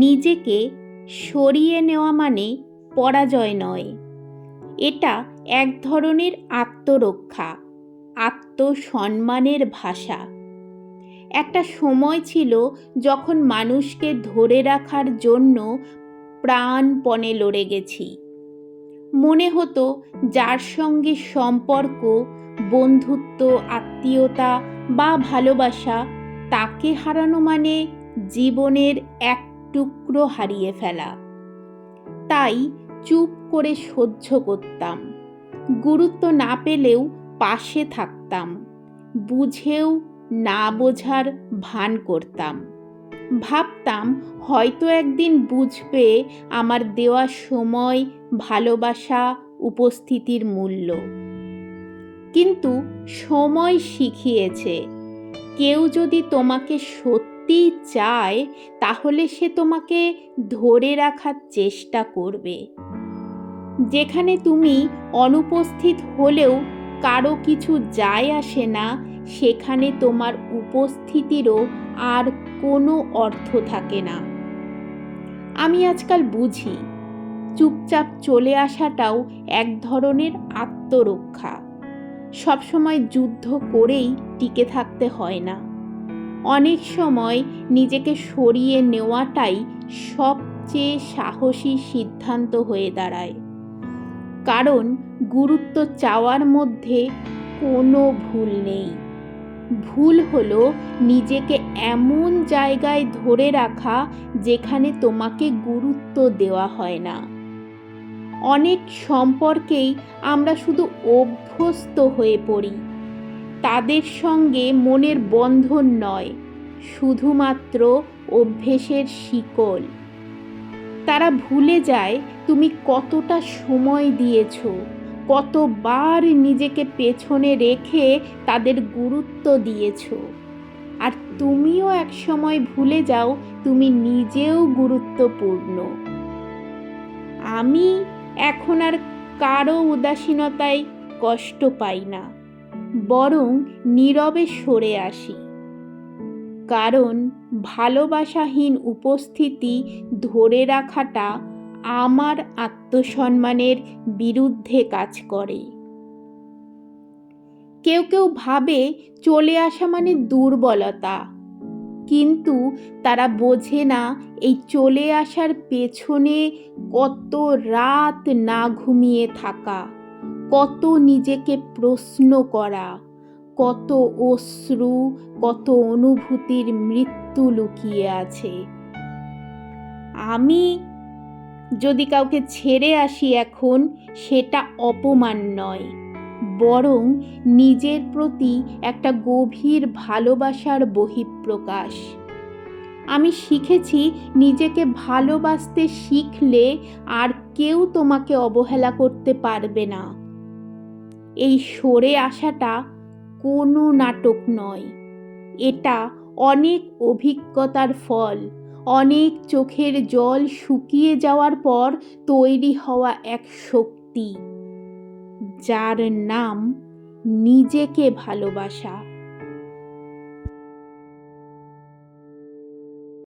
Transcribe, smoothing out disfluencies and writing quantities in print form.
নিজেকে সরিয়ে নেওয়া মানে পরাজয় নয়, এটা এক ধরনের আত্মরক্ষা, আত্মসম্মানের ভাষা। একটা সময় ছিল যখন মানুষকে ধরে রাখার জন্য প্রাণপণে লড়ে গেছি। মনে হতো যার সঙ্গে সম্পর্ক, বন্ধুত্ব, আত্মীয়তা বা ভালোবাসা, তাকে হারানো মানে জীবনের এক টুকরো হারিয়ে ফেলা। তাই চুপ করে সহ্য করতাম, গুরুত্ব না পেলেও পাশে থাকতাম, বুঝেও না বোঝার ভান করতাম। ভাবতাম হয়তো একদিন বুঝবে আমার দেওয়া সময়, ভালোবাসা, উপস্থিতির মূল্য। কিন্তু সময় শিখিয়েছে, কেউ যদি তোমাকে সত্যি চায় তাহলে সে তোমাকে ধরে রাখার চেষ্টা করবে। যেখানে তুমি অনুপস্থিত হলেও কারো কিছু যায় আসে না, সেখানে তোমার উপস্থিতিরও আর কোনো অর্থ থাকে না। আমি আজকাল বুঝি, চুপচাপ চলে আসাটাও এক ধরনের আত্মরক্ষা। সবসময় যুদ্ধ করেই টিকে থাকতে হয় না। অনেক সময় নিজেকে সরিয়ে নেওয়াটাই সবচেয়ে সাহসী সিদ্ধান্ত হয়ে দাঁড়ায়। কারণ গুরুত্ব চাওয়ার মধ্যে কোনো ভুল নেই। ভুল হলো নিজেকে এমন জায়গায় ধরে রাখা যেখানে তোমাকে গুরুত্ব দেওয়া হয় না। অনেক সম্পর্কেই আমরা শুধু অভ্যস্ত হয়ে পড়ি, তাদের সঙ্গে মনের বন্ধন নয়, শুধুমাত্র অভ্যেসের শিকল। তারা ভুলে যায় তুমি কতটা সময় দিয়েছ, কতবার নিজেকে পেছনে রেখে তাদের গুরুত্ব দিয়েছ। আর তুমিও একসময় ভুলে যাও তুমি নিজেও গুরুত্বপূর্ণ। আমি এখন আর কারো উদাসীনতায় কষ্ট পাই না, বরং নীরবে সরে আসি। কারণ ভালোবাসাহীন উপস্থিতি ধরে রাখাটা আমার আত্মসম্মানের বিরুদ্ধে কাজ করে। কেউ কেউ ভাবে চলে আসা মানে দুর্বলতা, কিন্তু তারা বোঝে না এই চলে আসার পেছনে কত রাত না ঘুমিয়ে থাকা, কত নিজেকে প্রশ্ন করা, কত অশ্রু, কত অনুভূতির মৃত্যু লুকিয়ে আছে। আমি যদি কাউকে ছেড়ে আসি এখন, সেটা অপমান নয়, বরং নিজের প্রতি একটা গভীর ভালোবাসার বহিঃপ্রকাশ। আমি শিখেছি নিজেকে ভালোবাসতে শিখলে আর কেউ তোমাকে অবহেলা করতে পারবে না। এই সরে আসাটা কোনো নাটক নয়, এটা অনেক অভিজ্ঞতার ফল, অনেক চোখের জল শুকিয়ে যাওয়ার পর তৈরি হওয়া এক শক্তি, যার নাম নিজেকে ভালোবাসা।